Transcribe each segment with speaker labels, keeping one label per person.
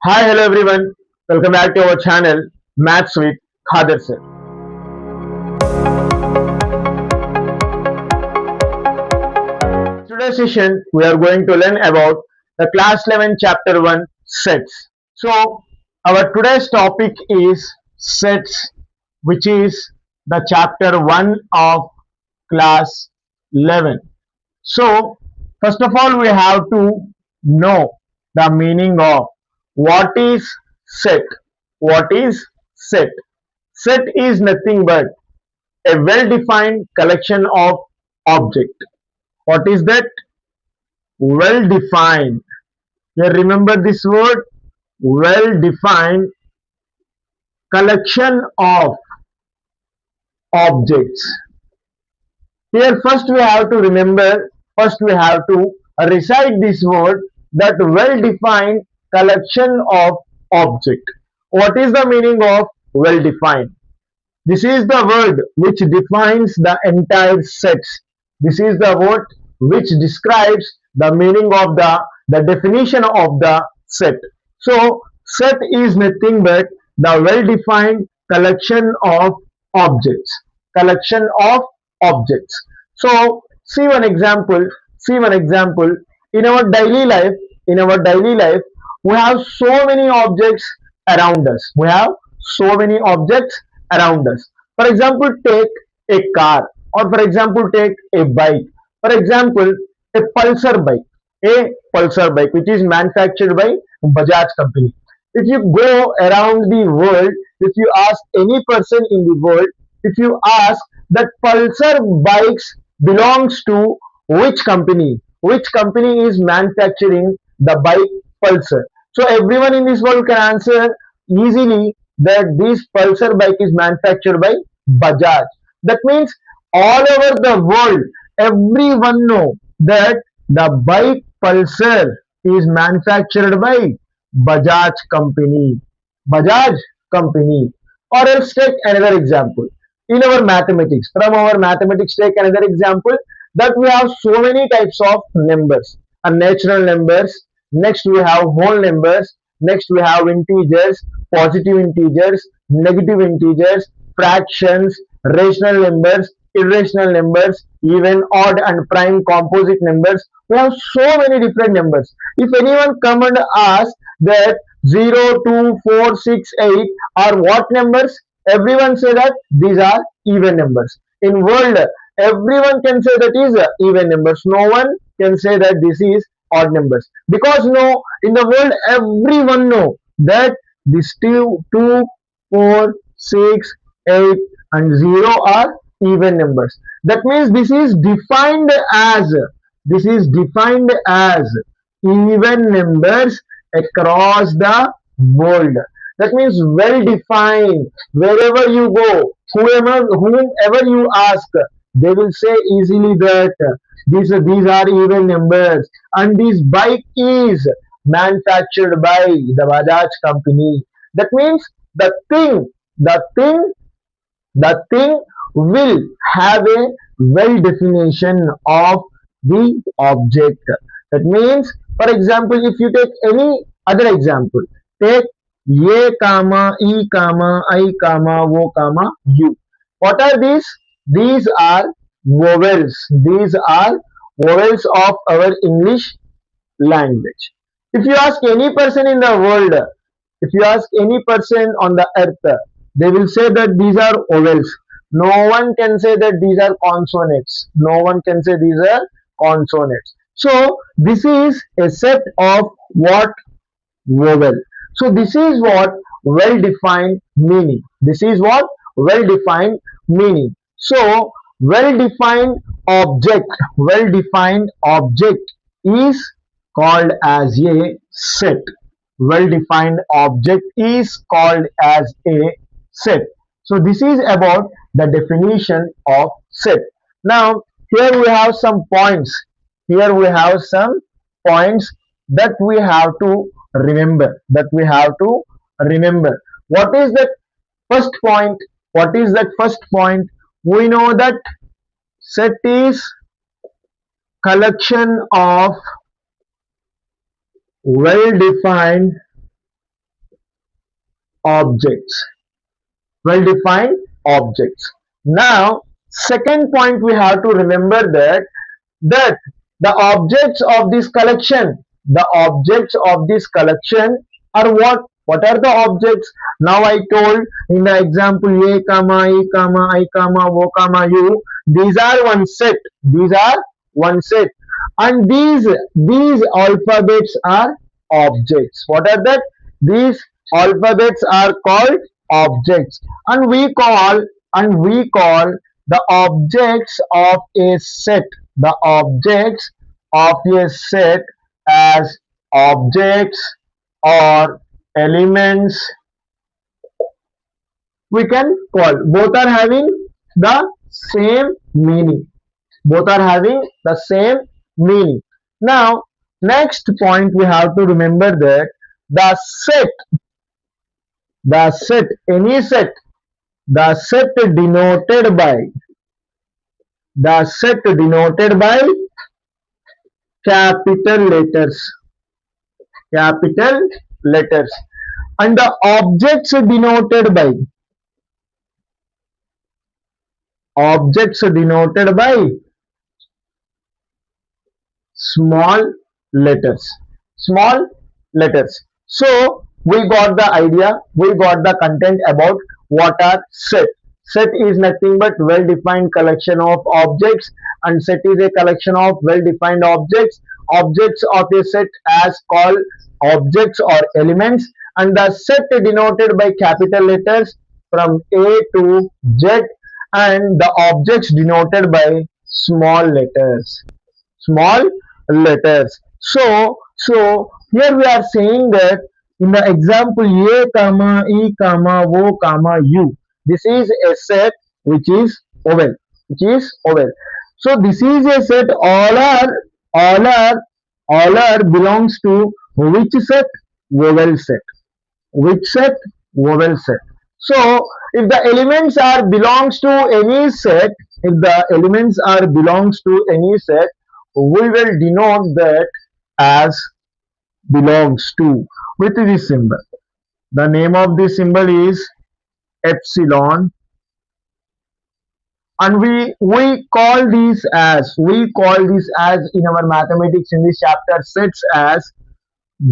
Speaker 1: Hi, hello everyone. Welcome back to our channel, Maths with Khadar sir. Today's session, we are going to learn about the class 11 chapter 1 sets. So, our today's topic is sets, which is the chapter 1 of class 11. So, first of all, we have to know the meaning of what is set. What is set? Set is nothing but a well-defined collection of objects. What is that? Well-defined. Here remember this word, well-defined collection of objects. Here first we have to remember, first we have to recite this word, that well-defined collection of object. What is the meaning of well-defined? This is the word which defines the entire set. This is the word which describes the meaning of the definition of the set. So, set is nothing but the well-defined collection of objects. Collection of objects. So, see one example. See one example. In our daily life, in our daily life, we have so many objects around us. We have so many objects around us. For example, take a car, or for example, take a bike. For example, a pulsar bike, which is manufactured by Bajaj company. If you go around the world, if you ask any person in the world, if you ask that pulsar bikes belongs to which company is manufacturing the bike pulsar, so everyone in this world can answer easily that this pulsar bike is manufactured by Bajaj. That means all over the world, everyone know that the bike pulsar is manufactured by Bajaj company. Bajaj company. Or else take another example. In our mathematics, from our mathematics, take another example, that we have so many types of numbers. And natural numbers, next we have whole numbers, next we have integers, positive integers, negative integers, fractions, rational numbers, irrational numbers, even odd and prime composite numbers. We have so many different numbers. If anyone come and ask that 0, 2, 4, 6, 8 are what numbers, everyone say that these are even numbers. In world, everyone can say that is even numbers. No one can say that this is odd numbers, because no, in the world everyone know that these 2, 4, 6, 8 and 0 are even numbers. That means this is defined as even numbers across the world. That means well defined. Wherever you go, whomever you ask, they will say easily that these are even numbers, and this bike is manufactured by the Bajaj company. That means the thing the thing will have a well definition of the object. That means, for example, if you take any other example, take ye comma, e comma, I comma, wo comma, you. What are these? These are vowels. These are vowels of our English language. If you ask any person in the world, if you ask any person on the earth, they will say that these are vowels. No one can say that these are consonants. No one can say these are consonants. So this is a set of what? Vowel. So this is what well defined meaning. This is what well defined meaning. So well defined object is called as a set. Well defined object is called as a set. So this is about the definition of set. Now here we have some points. Here we have some points that we have to remember. That we have to remember. What is that first point? What is that first point? We know that set is collection of well defined objects. Well defined objects. Now, second point we have to remember that the objects of this collection, the objects of this collection are what? What are the objects? Now I told in the example a comma e comma I comma o comma u. These are one set. These are one set, and these alphabets are objects. What are that? These alphabets are called objects, and we call the objects of a set, the objects of a set, as objects or elements. We can call both are having the same meaning. Both are having the same meaning. Now, next point we have to remember that the set, any set, the set denoted by, the set denoted by capital letters, capital letters, and the objects denoted by, objects denoted by small letters, small letters. So we got the idea, we got the content about what are set. Set is nothing but well defined collection of objects, and set is a collection of well defined objects. Objects of a set as called objects or elements, and the set denoted by capital letters from A to Z, and the objects denoted by small letters, small letters. So here we are saying that in the example a comma e comma o comma u, this is a set which is oval, which is oval. So this is a set. All are belongs to which set? Oval set. Which set? Oval set. So if the elements are belongs to any set, if the elements are belongs to any set, we will denote that as belongs to with this symbol. The name of this symbol is epsilon, and we call these as, in our mathematics in this chapter, sets as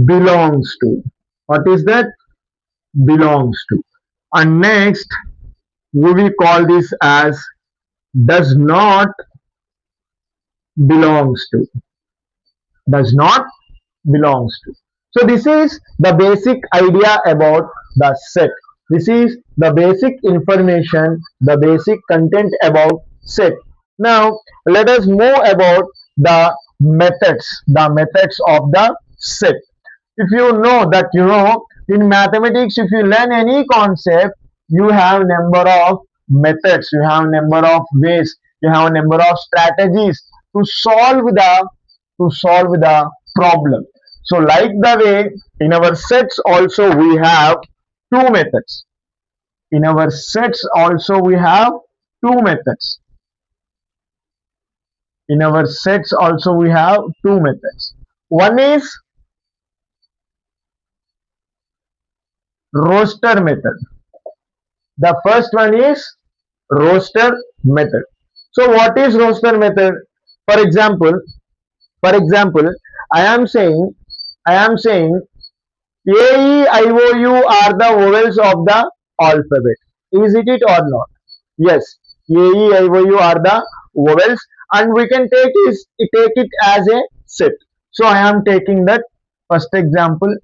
Speaker 1: belongs to. What is that? Belongs to. And next we will call this as does not belongs to, does not belongs to. So this is the basic idea about the set. This is the basic information, the basic content about set. Now let us move about the methods of the set. If you know that, in mathematics, if you learn any concept, you have number of methods, you have number of ways, you have number of strategies to solve the problem. So like the way in our sets also we have two methods. In our sets also we have two methods. In our sets also we have two methods. One is roster method. The first one is roster method. So what is roster method? For example, I am saying A, E, I, O, U are the vowels of the alphabet. Is it or not? Yes. A, E, I, O, U are the vowels, and we can take it as a set. So I am taking that first example.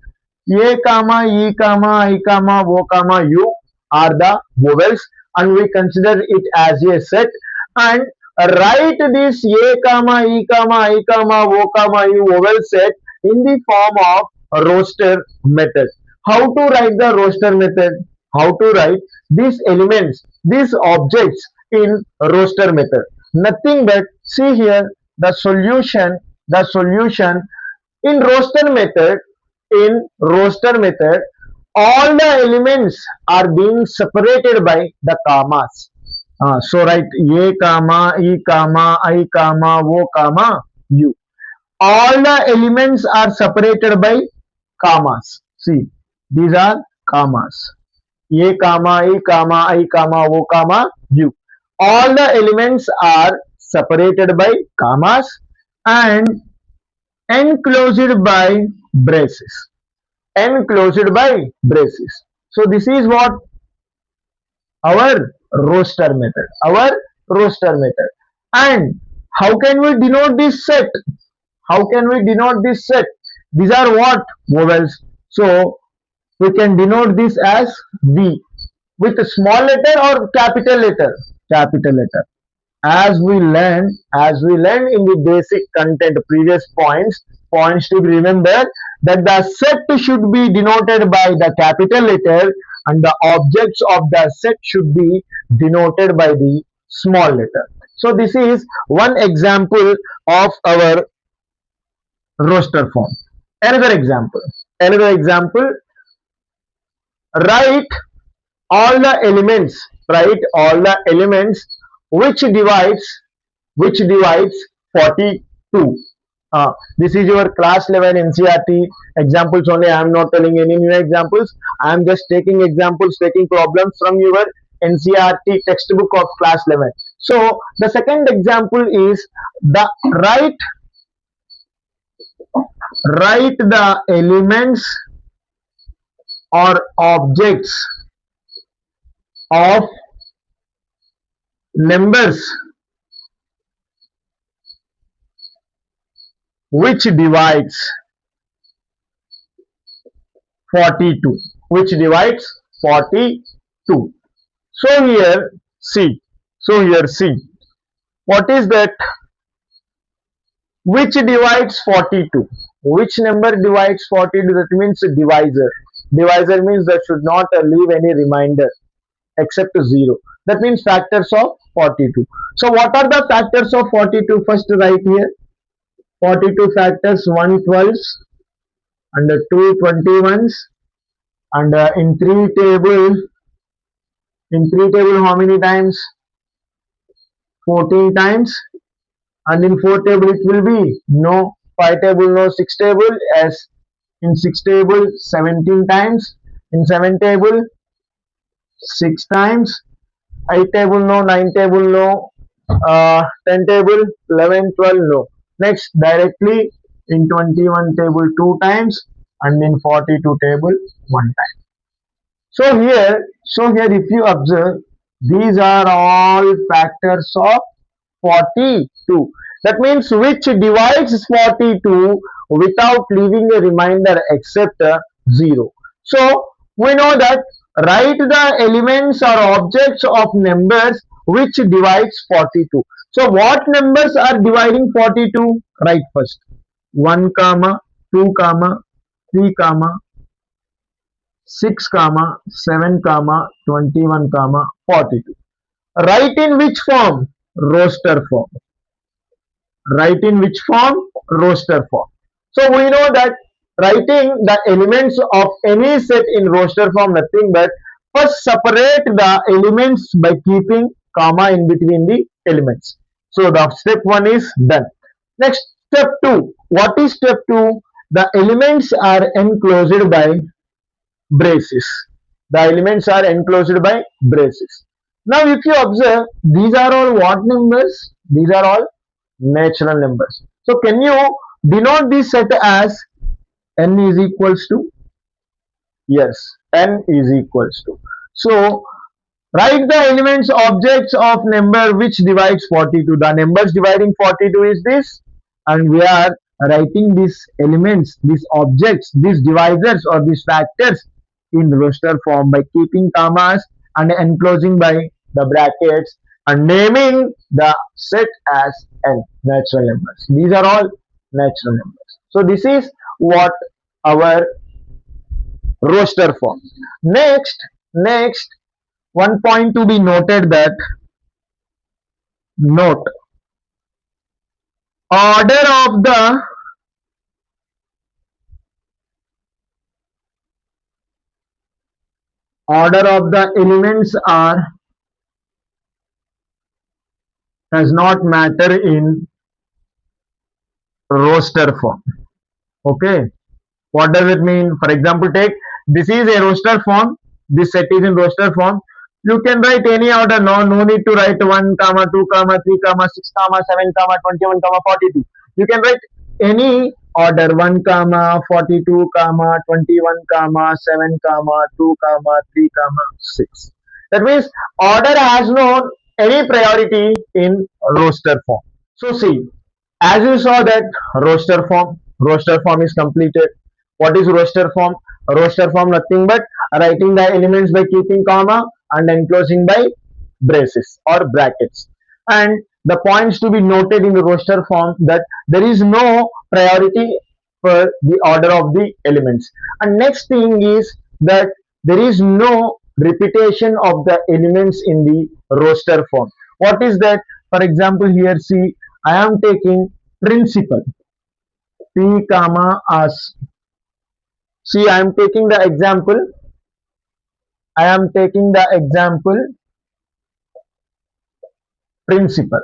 Speaker 1: A comma E comma I comma O comma U are the vowels, and we consider it as a set, and write this A comma E comma I comma O comma U vowel set in the form of roster method. How to write the roster method? How to write these elements, these objects in roster method? Nothing but see here the solution. The solution in roster method, all the elements are being separated by the commas. So write A comma E comma I comma O comma U. All the elements are separated by commas. See, these are commas. A comma, E comma, I comma, O comma, U. All the elements are separated by commas and enclosed by braces. Enclosed by braces. So this is what our roster method. Our roster method. And how can we denote this set? How can we denote this set? These are what? Vowels. So we can denote this as V with a small letter or capital letter. Capital letter. As we learn in the basic content previous points to remember that the set should be denoted by the capital letter and the objects of the set should be denoted by the small letter. So this is one example of our roster form. Another example, write all the elements, which divides 42. This is your class 11 NCERT examples only. I am not telling any new examples. I am just taking examples, taking problems from your NCERT textbook of class 11. So the second example is the write the elements or objects of numbers which divides 42. Which divides 42. So here see. What is that? Which divides 42? Which number divides 42? That means a divisor. Divisor means that should not leave any remainder except 0. That means factors of 42. So what are the factors of 42? First write here. 42 factors, 1 12s and 2 21s, and in 3 table how many times? 14 times. And in 4 table it will be no. 5 table no. 6 table yes. In 6 table 17 times. In 7 table 6 times. 8 table no. 9 table no. 10 table 11 12 no. Next directly in 21 table 2 times and in 42 table 1 time. So here if you observe, these are all factors of 42. That means which divides 42 without leaving a remainder except 0. So we know that write the elements or objects of numbers which divides 42. So what numbers are dividing 42? Write first 1 comma 2 comma 3 comma 6 comma 7 comma 21 comma 42. Write in which form? Roster form. Write in which form? Roster form. So we know that writing the elements of any set in roster form nothing but first separate the elements by keeping comma in between the elements. So the step 1 is done. Next step 2. What is step 2? The elements are enclosed by braces. The elements are enclosed by braces. Now if you observe, these are all what numbers? These are all natural numbers. So can you denote this set as n is equals to? Yes, n is equals to. So write the elements objects of number which divides 42. The numbers dividing 42 is this, and we are writing these elements, these objects, these divisors or these factors in roster form by keeping commas and enclosing by the brackets and naming the set as n, natural numbers. These are all natural numbers. So this is what our roster form. Next, one point to be noted that note order of the elements are does not matter in roster form. Okay, what does it mean? For example, take this is a roster form This set is in roster form. You can write any order. No need to write 1 comma 2 comma 3 comma 6 comma 7 comma 21 comma 42. You can write any order 1 comma 42 comma 21 comma 7 comma 2 comma 3 comma 6. That means order has no any priority in roster form. So see, as you saw that roster form is completed. What is roster form? Roster form nothing but writing the elements by keeping comma and enclosing by braces or brackets. And the points to be noted in the roster form that there is no priority for the order of the elements. And next thing is that there is no repetition of the elements in the roster form. What is that? For example, here see, I am taking principal P comma as. See, I am taking the example. I am taking the example principal.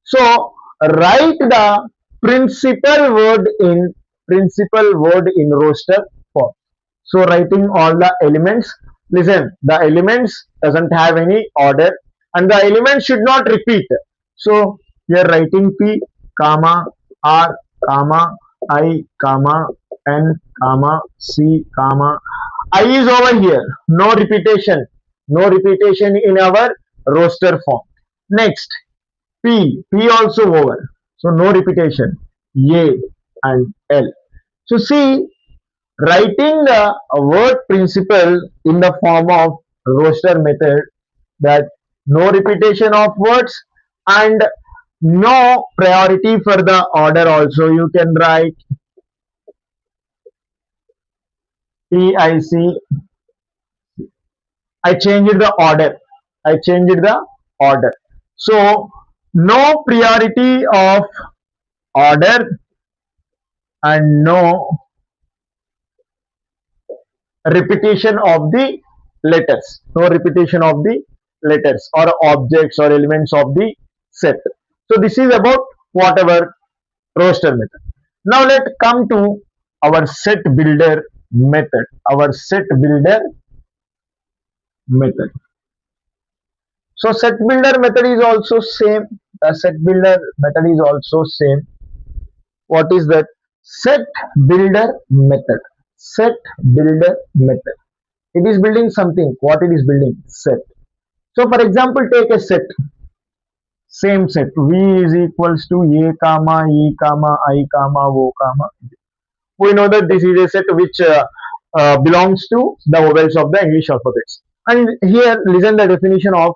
Speaker 1: So write the principal word in roster form. So writing all the elements. Listen, the elements doesn't have any order and the elements should not repeat. So here writing P comma R comma I comma N comma C comma I is over here. No repetition. No repetition in our roster form. Next P also over. So no repetition. A and L. So see, writing the word principal in the form of roster method, that no repetition of words and no priority for the order also. You can write PIC. I changed the order. I changed the order. So no priority of order and no repetition of the letters. No repetition of the letters or objects or elements of the set. So this is about whatever roster method. Now let's come to our set builder method. Our set builder method. So set builder method is also same. The set builder method is also same. What is that? Set builder method. Set builder method. It is building something. What it is building? Set. So for example, take a set. Same set. V is equals to A comma E comma I comma O comma. We know that this is a set which belongs to the vowels of the English alphabets. And here listen the definition of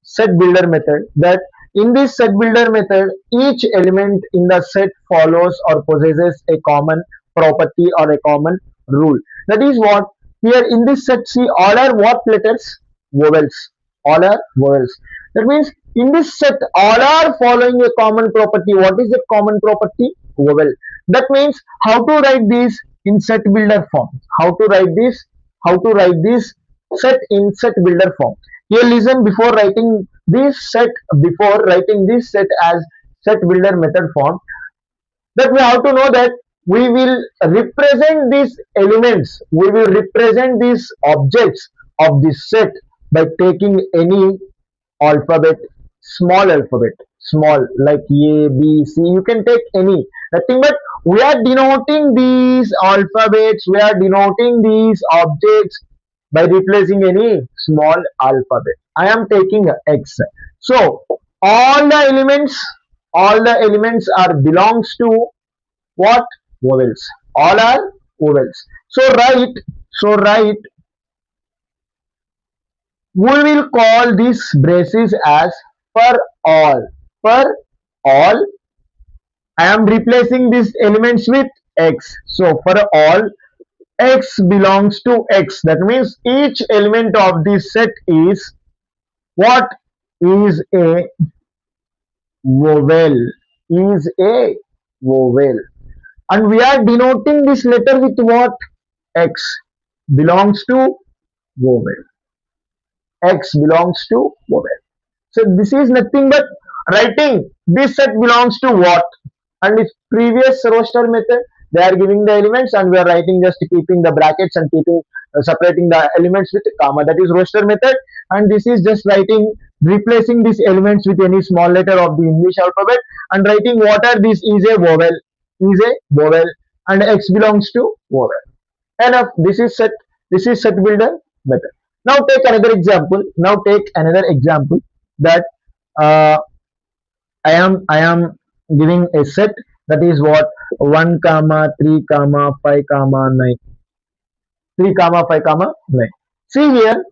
Speaker 1: set builder method, that in this set builder method each element in the set follows or possesses a common property or a common rule. That is what here in this set, see, all are what letters? Vowels. All are vowels. That means in this set all are following a common property. What is the common property? Vowel. That means how to write this in set builder form. How to write this? How to write this set in set builder form. Here listen, before writing this set as set builder method form, that we have to know that we will represent these elements, we will represent these objects of this set by taking any alphabet, small like A, B, C. You can take any, nothing but we are denoting these alphabets, we are denoting these objects by replacing any small alphabet. I am taking X. So all the elements are belongs to what? Vowels. All are vowels. So write, we will call these braces as for all. For all, I am replacing these elements with X. So for all, X belongs to X. That means each element of this set is what? Is a vowel. Is a vowel. And we are denoting this letter with what? X belongs to vowel. X belongs to vowel. So this is nothing but writing this set belongs to what? And its previous roster method, They are giving the elements and we are writing, just keeping the brackets and keeping separating the elements with comma. That is roster method. And this is just writing, replacing these elements with any small letter of the English alphabet and writing what are these is a vowel, is a vowel, and X belongs to vowel. Enough. This is set builder method. Now take another example. Now take another example that uh, I am giving a set, that is what, 1 comma 3 comma 5 comma 9, 3 comma 5 comma 9. See here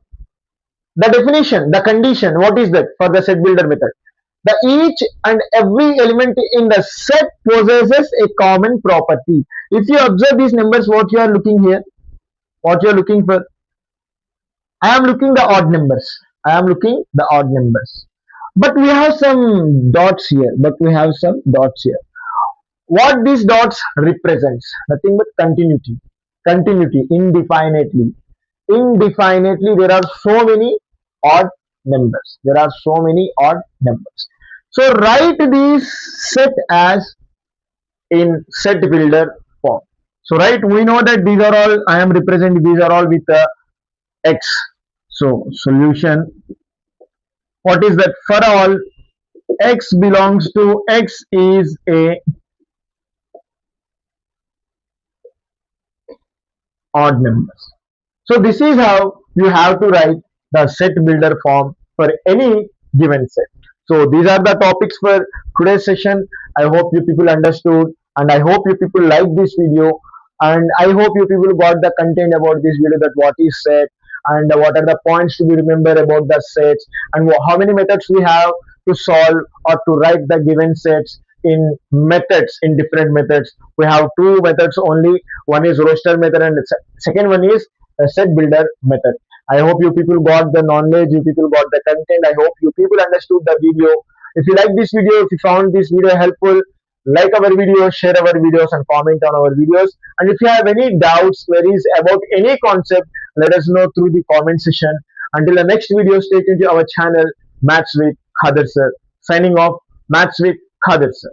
Speaker 1: the definition, the condition. What is that for the set builder method? The each and every element in the set possesses a common property. If you observe these numbers, what you are looking here, what you are looking for, I am looking the odd numbers. I am looking the odd numbers. But we have some dots here. But we have some dots here. What these dots represents? Nothing but continuity. Continuity indefinitely. Indefinitely, there are so many odd numbers. There are so many odd numbers. So write these set as in set builder form. So right, we know that these are all, I am representing these are all with x. So solution, what is that? For all x belongs to x is a odd numbers. So this is how you have to write the set builder form for any given set. So these are the topics for today's session. I hope you people understood and I hope you people like this video, and I hope you people got the content about this video, that what is set and what are the points to be remembered about the sets, and how many methods we have to solve or to write the given sets in methods, in different methods. We have two methods only. One is roster method and the second one is set builder method. I hope you people got the knowledge, you people got the content. I hope you people understood the video. If you like this video, if you found this video helpful, like our videos, share our videos, and comment on our videos. And if you have any doubts, queries about any concept, let us know through the comment section. Until the next video, stay tuned to our channel, Maths with Khadar sir. Signing off, Maths with Khadar sir.